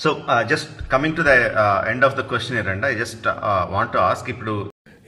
So just coming to the end of the questionnaire, and I just want to ask ఇప్పుడు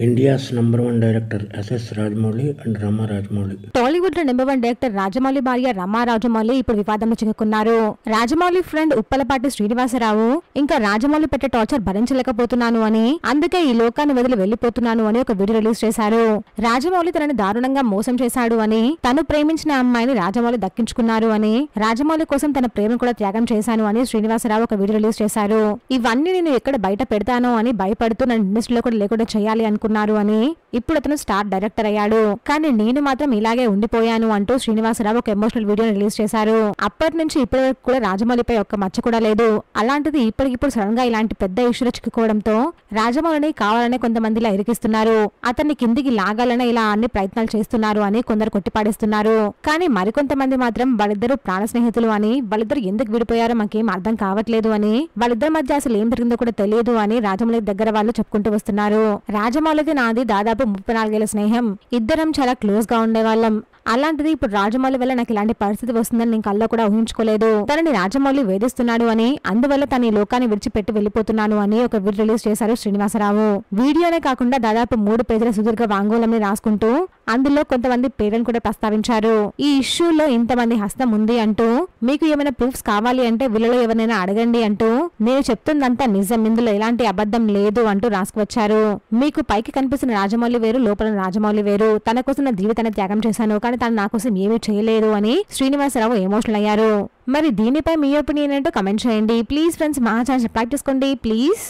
India's #1 director SS Rajamouli and Rama Rajamouli. Tollywood లో #1 director Rajamouli భార్య రమా రాజమౌళి ఇప్పుడు వివాదంలో చిక్కుకున్నారు. Rajamouli friend Uppalapati Srinivasarao ఇంకా రాజమౌళి పెట్టే టార్చర్ భరించలేకపోతున్నాను అని, అందుకే ఈ లోకాన్ని వదిలి వెళ్లిపోతున్నాను అని ఒక వీడియో రిలీజ్ చేశారు. రాజమౌళి తనని దారుణంగా మోసం చేశాడు అని, తను ప్రేమించిన అమ్మాయిని రాజమౌళి దక్కించుకున్నారు అని, రాజమౌళి కోసం తన ప్రేమను కూడా త్యాగం చేశాను అని శ్రీనివాసరావు ఒక వీడియో రిలీజ్ చేశారు. ఇవన్నీ నేను ఎక్కడ బయట పెడతానో అని భయపడుతూ నన్ను ఇండస్ట్రీలో కూడా లేకుండా చేయాలి అనుకున్నాను అని ఇప్పుడు అతను స్టార్ డైరెక్టర్ అయ్యాడు. కానీ నేను మాత్రం ఇలాగే ఉండిపోయాను అంటూ శ్రీనివాసరావు ఒక ఎమోషనల్ వీడియోని రిలీజ్ చేశారు. అప్పటి నుంచి ఇప్పటి వరకు కూడా రాజమౌళిపై ఒక్క మచ్చ కూడా లేదు. అలాంటిది ఇప్పటికిప్పుడు సడన్ గా ఇలాంటి పెద్ద ఇష్యూలో చిక్కుకోవడంతో రాజమౌళిని కావాలనే కొంతమంది ఇలా ఇరికిస్తున్నారు, అతన్ని కిందికి లాగాలనే ఇలా అన్ని ప్రయత్నాలు చేస్తున్నారు అని కొందరు కొట్టిపాడేస్తున్నారు. కానీ మరికొంతమంది మాత్రం వాళ్ళిద్దరూ ప్రాణ స్నేహితులు అని, వాళ్ళిద్దరు ఎందుకు విడిపోయారో మాకేం అర్థం కావట్లేదు అని, వాళ్ళిద్దరి మధ్య అసలు ఏం జరిగిందో కూడా తెలియదు అని రాజమౌళి దగ్గర వాళ్ళు చెప్పుకుంటూ వస్తున్నారు. రాజమౌళికి నాది దాదాపు 34 ఏళ్ల స్నేహం, ఇద్దరం చాలా క్లోజ్ గా ఉండేవాళ్ళం. అలాంటిది ఇప్పుడు రాజమౌళి వల్ల నాకు ఇలాంటి పరిస్థితి వస్తుందని నేను కల్లో కూడా ఊహించుకోలేదు. తనని రాజమౌళి వేధిస్తున్నాడు అని, అందువల్ల తన ఈ లోకాన్ని విడిచిపెట్టి వెళ్లిపోతున్నాను అని ఒక వీడియో రిలీజ్ చేశారు శ్రీనివాసరావు. వీడియోనే కాకుండా దాదాపు 3 పేజీల సుదీర్ఘ వాంగ్మూలం రాసుకుంటూ అందులో కొంతమంది పేర్లను కూడా ప్రస్తావించారు. ఈ ఇష్యూలో ఇంతమంది హస్తం ఉంది అంటూ, మీకు ఏమైనా ప్రూఫ్స్ కావాలి అంటే వీళ్ళలో ఎవరైనా అడగండి అంటూ, నేను చెప్తుందంతా నిజం, ఇందులో ఎలాంటి అబద్ధం లేదు అంటూ రాసుకువచ్చారు. మీకు పైకి కనిపిస్తున్న రాజమౌళి వేరు, లోపల రాజమౌళి వేరు. తన కోసం నా జీవితాన్ని త్యాగం చేశాను, కానీ తను నా కోసం ఏమీ చేయలేదు అని శ్రీనివాసరావు ఎమోషనల్ అయ్యారు. మరి దీనిపై మీ ఒపీనియన్ ఏంటో కమెంట్ చేయండి. ప్లీజ్ ఫ్రెండ్స్, మా ఛానల్ సబ్స్క్రైబ్ చేసుకోండి ప్లీజ్.